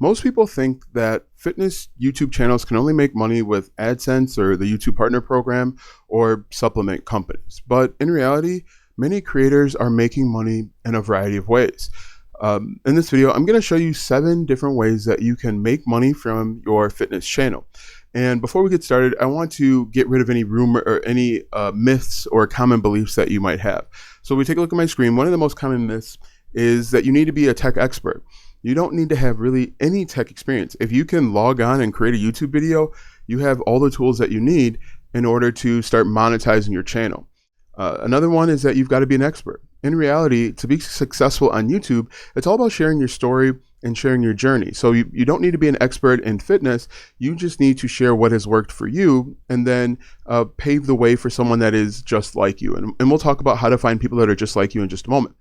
Most people think that fitness YouTube channels can only make money with AdSense or the YouTube Partner Program or supplement companies. But in reality, many creators are making money in a variety of ways. In this video, I'm going to show you 7 different ways that you can make money from your fitness channel. And before we get started, I want to get rid of any rumor or any myths or common beliefs that you might have. So we take a look at my screen. One of the most common myths is that you need to be a tech expert. You don't need to have really any tech experience. If you can log on and create a YouTube video, you have all the tools that you need in order to start monetizing your channel. Another one is that you've got to be an expert. In reality, to be successful on YouTube, it's all about sharing your story and sharing your journey. So you don't need to be an expert in fitness. You just need to share what has worked for you and then pave the way for someone that is just like you. And we'll talk about how to find people that are just like you in just a moment.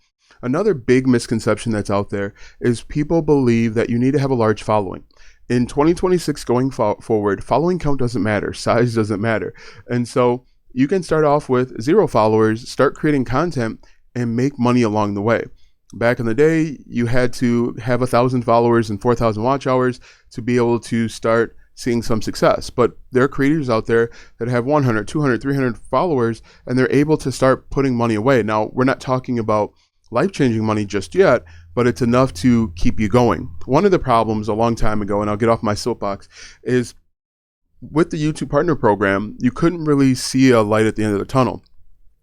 Another big misconception that's out there is people believe that you need to have a large following. In 2026 going forward, following count doesn't matter, size doesn't matter. And so you can start off with 0 followers, start creating content, and make money along the way. Back in the day, you had to have 1,000 followers and 4,000 watch hours to be able to start seeing some success. But there are creators out there that have 100, 200, 300 followers, and they're able to start putting money away. Now, we're not talking about life-changing money just yet, but it's enough to keep you going. One of the problems a long time ago, and I'll get off my soapbox, is with the YouTube Partner Program, you couldn't really see a light at the end of the tunnel.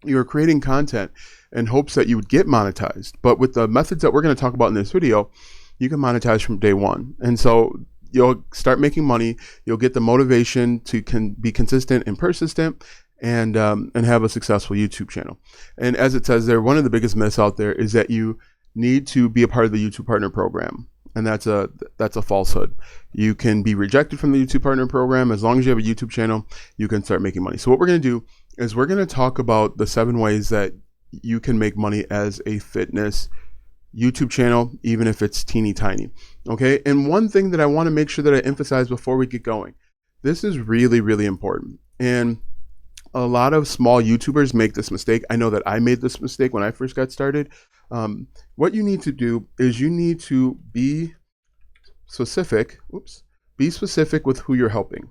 You were creating content in hopes that you would get monetized. But with the methods that we're going to talk about in this video, you can monetize from day one. And so you'll start making money. You'll get the motivation to be consistent and persistent and have a successful YouTube channel. And as it says there, one of the biggest myths out there is that you need to be a part of the YouTube Partner Program. And that's a falsehood. You can be rejected from the YouTube Partner Program. As long as you have a YouTube channel, you can start making money. So what we're going to do is we're going to talk about the 7 ways that you can make money as a fitness YouTube channel, even if it's teeny tiny. Okay. And one thing that I want to make sure that I emphasize before we get going, this is really, really important. And a lot of small YouTubers make this mistake. I know that I made this mistake when I first got started. What you need to do is you need to be specific. Be specific with who you're helping.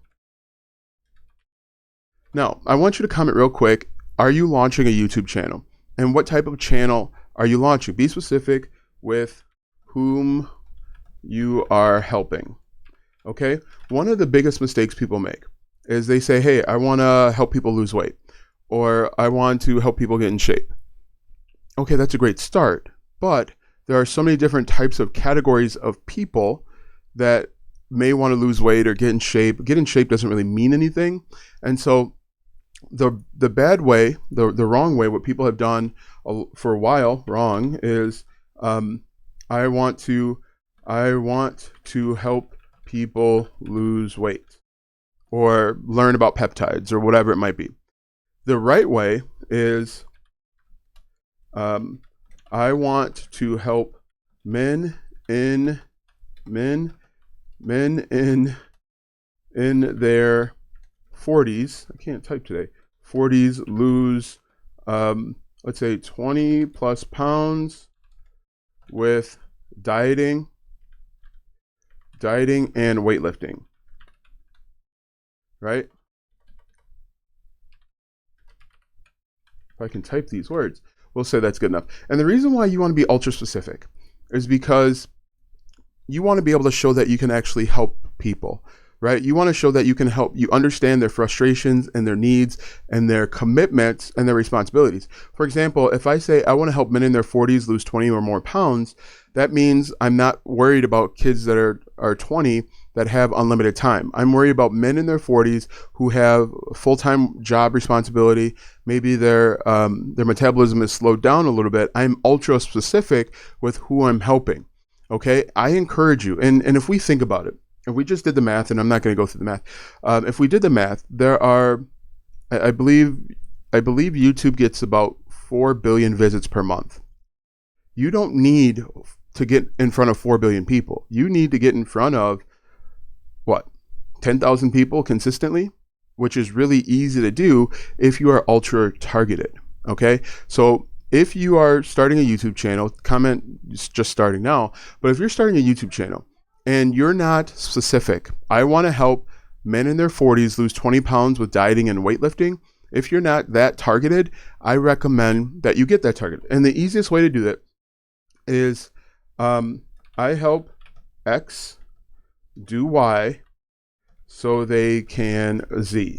Now, I want you to comment real quick. Are you launching a YouTube channel? And what type of channel are you launching? Be specific with whom you are helping. Okay? One of the biggest mistakes people make is they say, hey, I want to help people lose weight, or I want to help people get in shape. Okay, that's a great start, but there are so many different types of categories of people that may want to lose weight or get in shape. Get in shape doesn't really mean anything. And so the bad way, the wrong way, what people have done for a while wrong is I want to help people lose weight or learn about peptides or whatever it might be. The right way is I want to help men in their 40s. I can't type today. 40s lose, let's say 20 plus pounds with dieting and weightlifting. Right? If I can type these words, we'll say that's good enough. And the reason why you want to be ultra specific is because you want to be able to show that you can actually help people, right? You want to show that you can help, you understand their frustrations and their needs and their commitments and their responsibilities. For example, if I say I want to help men in their 40s lose 20 or more pounds, that means I'm not worried about kids that are 20 that have unlimited time. I'm worried about men in their 40s who have full-time job responsibility. Maybe their metabolism is slowed down a little bit. I'm ultra specific with who I'm helping. Okay, I encourage you, and if we think about it, if we just did the math, and I'm not going to go through the math, if we did the math, there are, I believe YouTube gets about 4 billion visits per month. You don't need to get in front of 4 billion people. You need to get in front of, 10,000 people consistently, which is really easy to do if you are ultra targeted. Okay, so if you are starting a YouTube channel, comment just starting now, but if you're starting a YouTube channel and you're not specific. I want to help men in their 40s lose 20 pounds with dieting and weightlifting. If you're not that targeted, I recommend that you get that target. And the easiest way to do that is I help X do Y so they can Z.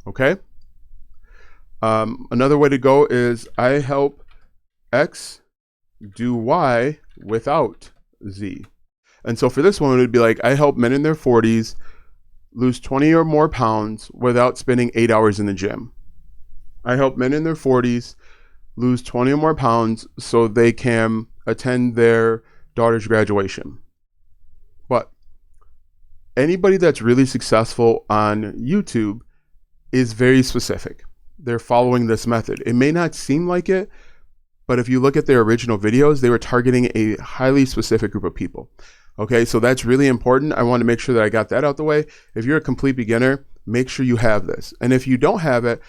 Okay? Another way to go is I help X do Y without Z. And so for this one, it would be like, I help men in their 40s lose 20 or more pounds without spending 8 hours in the gym. I help men in their 40s lose 20 or more pounds so they can attend their daughter's graduation. But anybody that's really successful on YouTube is very specific. They're following this method. It may not seem like it, but if you look at their original videos, they were targeting a highly specific group of people. Okay, so that's really important. I want to make sure that I got that out the way. If you're a complete beginner, make sure you have this. And if you don't have it,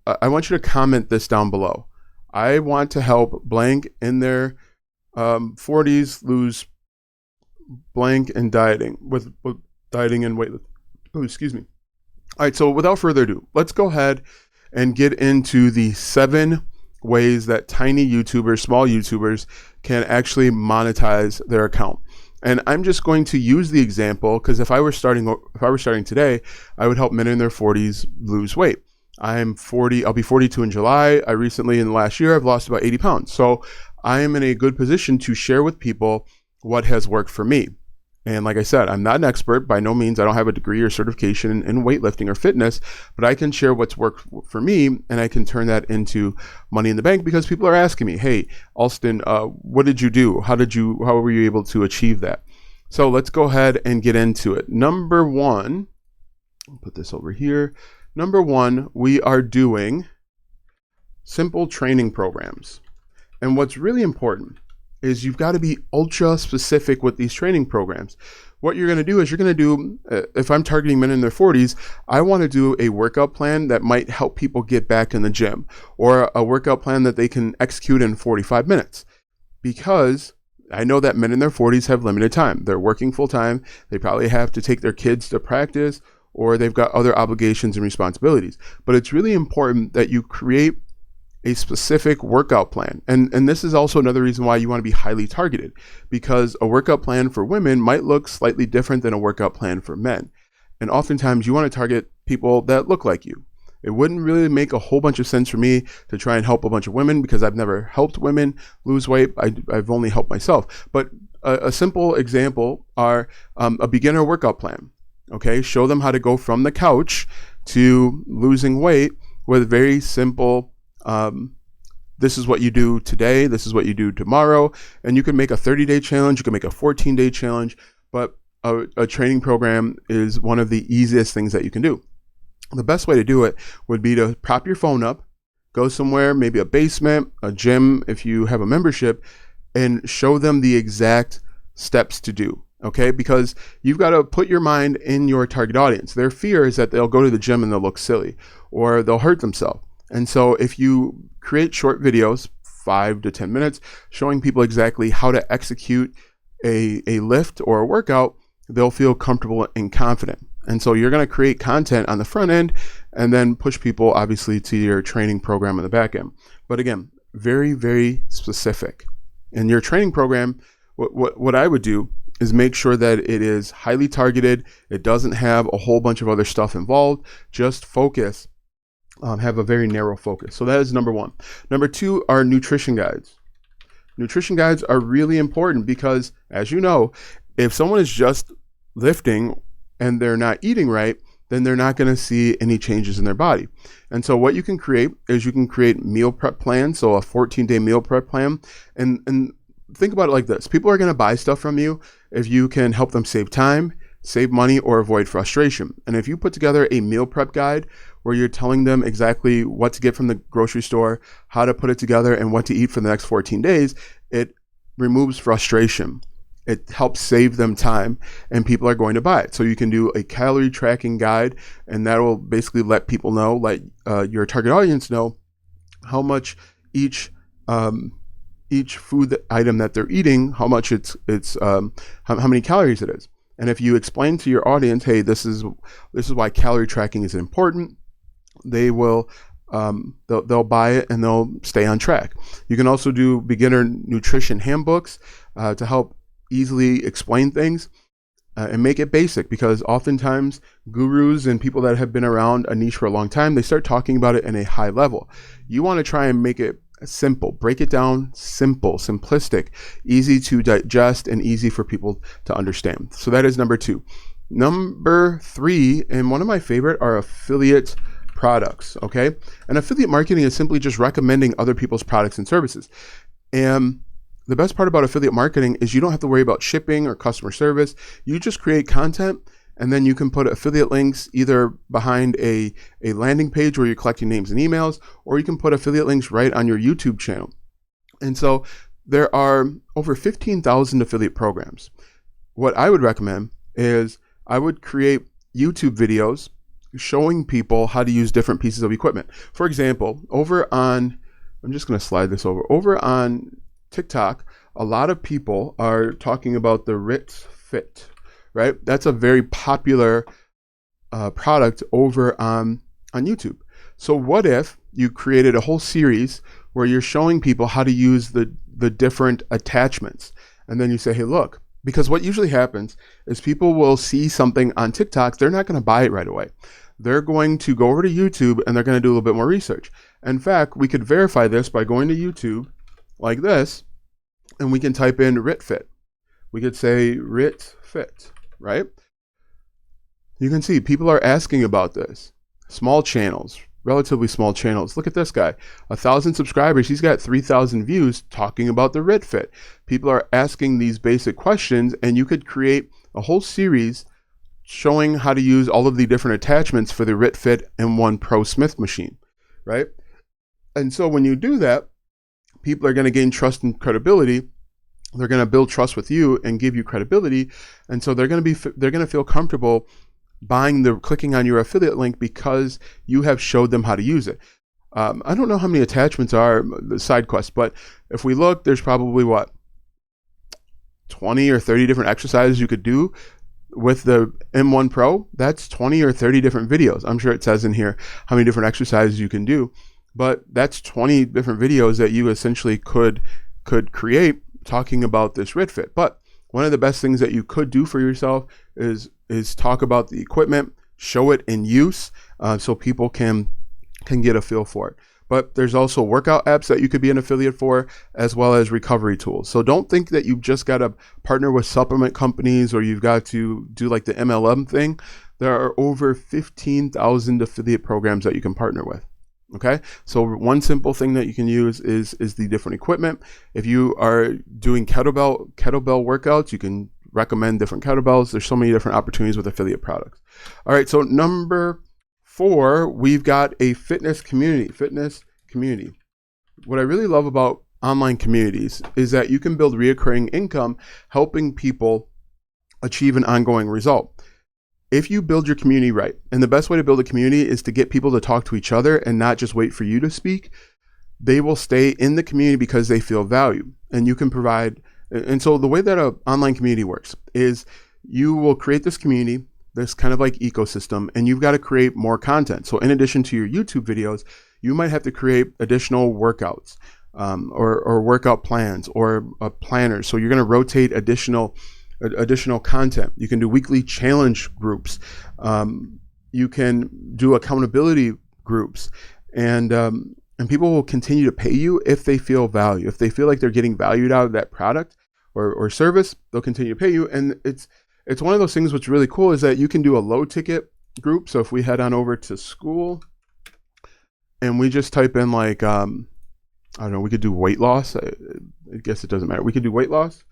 I want you to comment this down below. I want to help blank in their 40s lose blank in dieting with dieting and weight. Oh, excuse me. All right, so without further ado, let's go ahead and get into the 7 ways that tiny YouTubers, small YouTubers can actually monetize their account. And I'm just going to use the example because if I were starting today, I would help men in their 40s lose weight. I'm 40, I'll be 42 in July. I recently, in the last year, I've lost about 80 pounds. So I am in a good position to share with people what has worked for me. And like I said, I'm not an expert by no means. I don't have a degree or certification in weightlifting or fitness, but I can share what's worked for me and I can turn that into money in the bank because people are asking me, hey, Alston, what did you do? How were you able to achieve that? So let's go ahead and get into it. Number 1, I'll put this over here. Number 1, we are doing simple training programs. And what's really important is you've got to be ultra specific with these training programs. What you're going to do is if I'm targeting men in their 40s, I want to do a workout plan that might help people get back in the gym or a workout plan that they can execute in 45 minutes because I know that men in their 40s have limited time. They're working full time. They probably have to take their kids to practice or they've got other obligations and responsibilities. But it's really important that you create a specific workout plan. And this is also another reason why you want to be highly targeted because a workout plan for women might look slightly different than a workout plan for men. And oftentimes you want to target people that look like you. It wouldn't really make a whole bunch of sense for me to try and help a bunch of women because I've never helped women lose weight. I've only helped myself. But a simple example are a beginner workout plan. Okay, show them how to go from the couch to losing weight with very simple this is what you do today, this is what you do tomorrow, and you can make a 30-day challenge, you can make a 14-day challenge, but a training program is one of the easiest things that you can do. The best way to do it would be to prop your phone up, go somewhere, maybe a basement, a gym, if you have a membership, and show them the exact steps to do. Okay, because you've got to put your mind in your target audience. Their fear is that they'll go to the gym and they'll look silly or they'll hurt themselves. And so if you create short videos, 5 to 10 minutes, showing people exactly how to execute a lift or a workout, they'll feel comfortable and confident. And so you're going to create content on the front end and then push people obviously to your training program on the back end. But again, very, very specific. In your training program, what I would do is make sure that it is highly targeted. It doesn't have a whole bunch of other stuff involved. Just focus. Have a very narrow focus. So that is number 1. Number 2 are nutrition guides. Nutrition guides are really important because, as you know, if someone is just lifting and they're not eating right, then they're not going to see any changes in their body. And so what you can create is you can create meal prep plans, so a 14-day meal prep plan. And think about it like this. People are going to buy stuff from you if you can help them save time, save money, or avoid frustration. And if you put together a meal prep guide where you're telling them exactly what to get from the grocery store, how to put it together, and what to eat for the next 14 days, it removes frustration. It helps save them time, and people are going to buy it. So you can do a calorie tracking guide, and that will basically let people know, let your target audience know how much each each item that they're eating, how much how many calories it is. And if you explain to your audience, hey, this is why calorie tracking is important, they will they'll buy it and they'll stay on track. You can also do beginner nutrition handbooks to help easily explain things and make it basic, because oftentimes gurus and people that have been around a niche for a long time, they start talking about it in a high level. You want to try and make it simple, break it down, simple, simplistic, easy to digest, and easy for people to understand. So that is number 2. Number 3, and one of my favorite, are affiliate products. Okay. And affiliate marketing is simply just recommending other people's products and services. And the best part about affiliate marketing is you don't have to worry about shipping or customer service. You just create content, and then you can put affiliate links either behind a landing page where you're collecting names and emails, or you can put affiliate links right on your YouTube channel. And so there are over 15,000 affiliate programs. What I would recommend is I would create YouTube videos showing people how to use different pieces of equipment. For example, I'm just going to slide this over on TikTok, a lot of people are talking about the RIT Fit, right? That's a very popular product over on YouTube. So what if you created a whole series where you're showing people how to use the different attachments, and then you say, hey, look, because what usually happens is people will see something on TikTok, they're not going to buy it right away. They're going to go over to YouTube and they're going to do a little bit more research. In fact, we could verify this by going to YouTube like this, and we can type in RIT Fit. We could say RIT Fit, right? You can see people are asking about this. Small channels, relatively small channels. Look at this guy, 1,000 subscribers. He's got 3,000 views talking about the RIT Fit. People are asking these basic questions, and you could create a whole series showing how to use all of the different attachments for the RIT Fit M1 Pro Smith machine, right? And so when you do that, people are going to gain trust and credibility. They're going to build trust with you and give you credibility. And so they're going to feel comfortable clicking on your affiliate link because you have showed them how to use it. I don't know how many attachments are the side quest, but if we look, there's probably 20 or 30 different exercises you could do with the M1 Pro. That's 20 or 30 different videos. I'm sure it says in here how many different exercises you can do, but that's 20 different videos that you essentially could create talking about this RIT Fit. But one of the best things that you could do for yourself is talk about the equipment, show it in use, so people can get a feel for it. But there's also workout apps that you could be an affiliate for, as well as recovery tools. So don't think that you've just got to partner with supplement companies or you've got to do like the MLM thing. There are over 15,000 affiliate programs that you can partner with. Okay, so one simple thing that you can use is the different equipment. If you are doing kettlebell workouts, you can recommend different kettlebells. There's so many different opportunities with affiliate products. All right, so number 4, we've got a fitness community. What I really love about online communities is that you can build recurring income, helping people achieve an ongoing result. If you build your community right, and the best way to build a community is to get people to talk to each other and not just wait for you to speak, they will stay in the community because they feel value, and you can provide. And so the way that an online community works is you will create this community, this kind of like ecosystem, and you've got to create more content. So in addition to your YouTube videos, you might have to create additional workouts or workout plans or planners. So you're going to rotate additional content. You can do weekly challenge groups. You can do accountability groups, and people will continue to pay you if they feel value. If they feel like they're getting valued out of that product or service, they'll continue to pay you. And it's one of those things what's really cool is that you can do a low ticket group. So if we head on over to school and we just type in like, I don't know, we could do weight loss. I guess it doesn't matter. We could do weight loss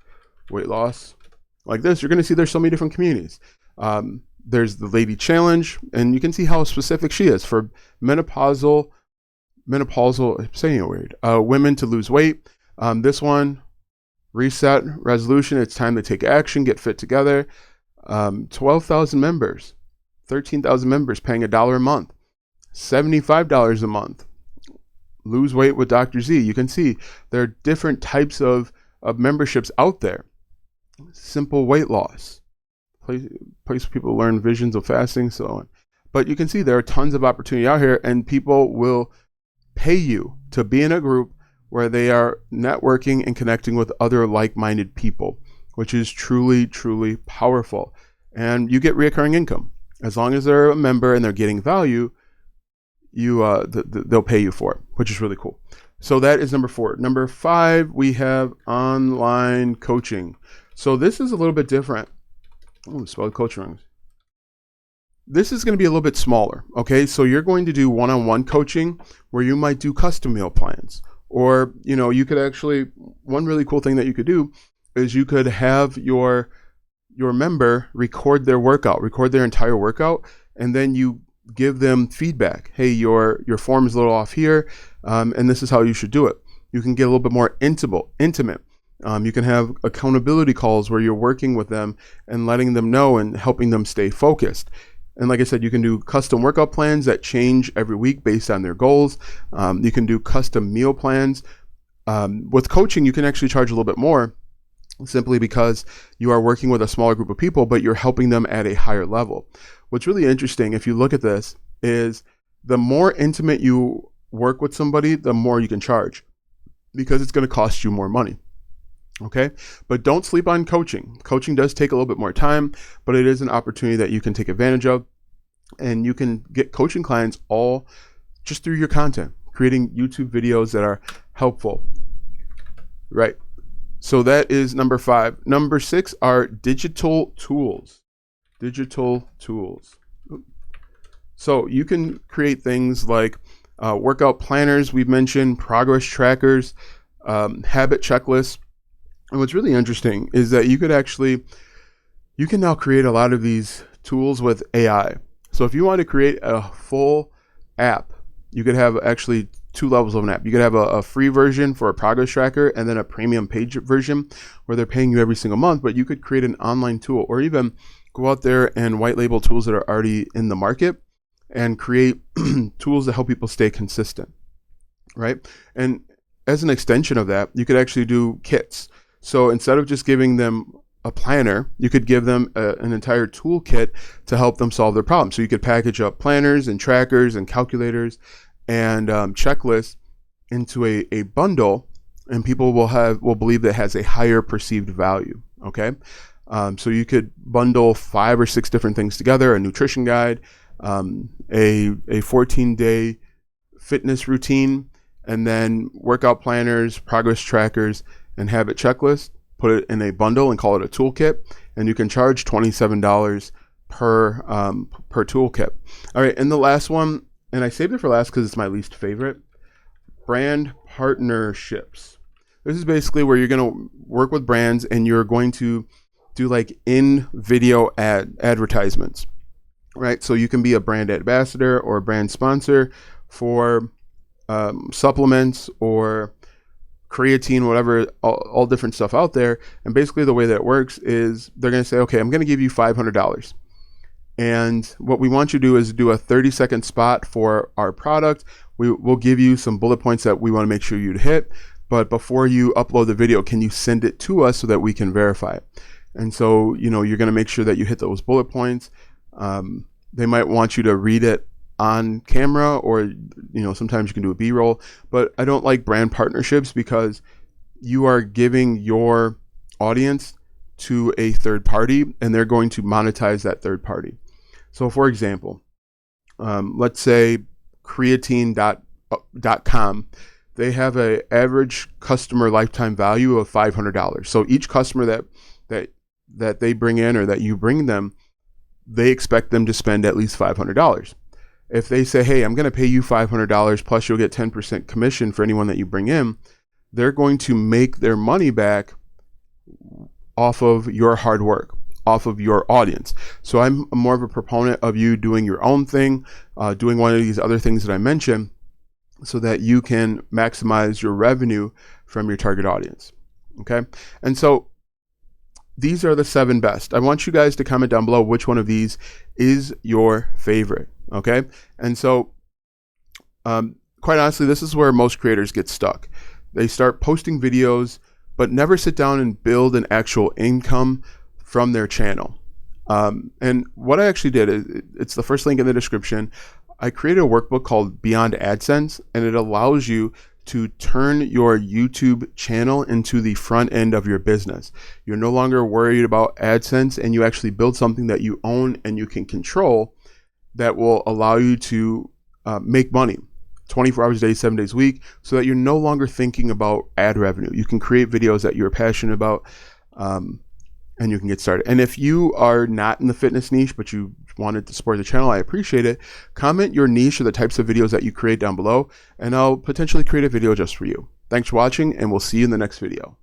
like this. You're going to see there's so many different communities. There's the lady challenge, and you can see how specific she is for menopausal, I'm saying it weird, women to lose weight. This one, reset resolution. It's time to take action, get fit together. 12,000 members, 13,000 members paying $1 a month, $75 a month. Lose weight with Dr. Z. You can see there are different types of memberships out there. Simple weight loss, place where people learn visions of fasting, so on. But you can see there are tons of opportunity out here, and people will pay you to be in a group where they are networking and connecting with other like-minded people, which is truly, truly powerful. And you get recurring income. As long as they're a member and they're getting value, they'll pay you for it, which is really cool. So that is number 4. Number 5, we have online coaching. So this is a little bit different. Oh, spelled coaching wrong. This is going to be a little bit smaller. Okay, so you're going to do one-on-one coaching where you might do custom meal plans. Or, you could actually, one really cool thing that you could do is you could have your member record their entire workout, and then you give them feedback. Hey, your form is a little off here, and this is how you should do it. You can get a little bit more intimate. You can have accountability calls where you're working with them and letting them know and helping them stay focused. And like I said, you can do custom workout plans that change every week based on their goals. You can do custom meal plans. With coaching, you can actually charge a little bit more simply because you are working with a smaller group of people, but you're helping them at a higher level. What's really interesting, if you look at this, is the more intimate you work with somebody, the more you can charge because it's going to cost you more money. Okay, but don't sleep on coaching. Coaching does take a little bit more time, but it is an opportunity that you can take advantage of, and you can get coaching clients all just through your content, creating YouTube videos that are helpful. Right. So that is number 5. Number 6 are digital tools. Digital tools. So you can create things like workout planners, we've mentioned, progress trackers, habit checklists. And what's really interesting is that you can now create a lot of these tools with AI. So if you want to create a full app, you could have actually 2 levels of an app. You could have a free version for a progress tracker and then a premium paid version where they're paying you every single month, but you could create an online tool or even go out there and white label tools that are already in the market and create tools to help people stay consistent, right? And as an extension of that, you could actually do kits. So instead of just giving them a planner, you could give them an entire toolkit to help them solve their problem. So you could package up planners and trackers and calculators and checklists into a bundle, and people will believe that it has a higher perceived value. Okay, so you could bundle 5 or 6 different things together: a nutrition guide, a 14-day fitness routine, and then workout planners, progress trackers, and habit checklist. Put it in a bundle and call it a toolkit, and you can charge $27 per toolkit. All right, and the last one, and I saved it for last because it's my least favorite, brand partnerships. This is basically where you're going to work with brands and you're going to do like in-video advertisements, right? So you can be a brand ambassador or a brand sponsor for supplements or creatine, whatever, all different stuff out there. And basically the way that it works is they're going to say, okay, I'm going to give you $500. And what we want you to do is do a 30-second spot for our product. We'll give you some bullet points that we want to make sure you'd hit. But before you upload the video, can you send it to us so that we can verify it? And so, you're going to make sure that you hit those bullet points. They might want you to read it on camera, or sometimes you can do a B-roll, but I don't like brand partnerships because you are giving your audience to a third party and they're going to monetize that third party. So for example, let's say creatine.com, they have an average customer lifetime value of $500. So each customer that they bring in or that you bring them, they expect them to spend at least $500. If they say, hey, I'm going to pay you $500 plus you'll get 10% commission for anyone that you bring in, they're going to make their money back off of your hard work, off of your audience. So I'm more of a proponent of you doing your own thing, doing one of these other things that I mentioned so that you can maximize your revenue from your target audience. Okay. And so these are the 7 best. I want you guys to comment down below which one of these is your favorite. Okay. And so quite honestly, this is where most creators get stuck. They start posting videos, but never sit down and build an actual income from their channel. And what I actually did is, it's the first link in the description. I created a workbook called Beyond AdSense, and it allows you to turn your YouTube channel into the front end of your business. You're no longer worried about AdSense, and you actually build something that you own and you can control that will allow you to make money 24 hours a day, 7 days a week, so that you're no longer thinking about ad revenue. You can create videos that you're passionate about, and you can get started. And if you are not in the fitness niche, but you wanted to support the channel, I appreciate it. Comment your niche or the types of videos that you create down below, and I'll potentially create a video just for you. Thanks for watching, and we'll see you in the next video.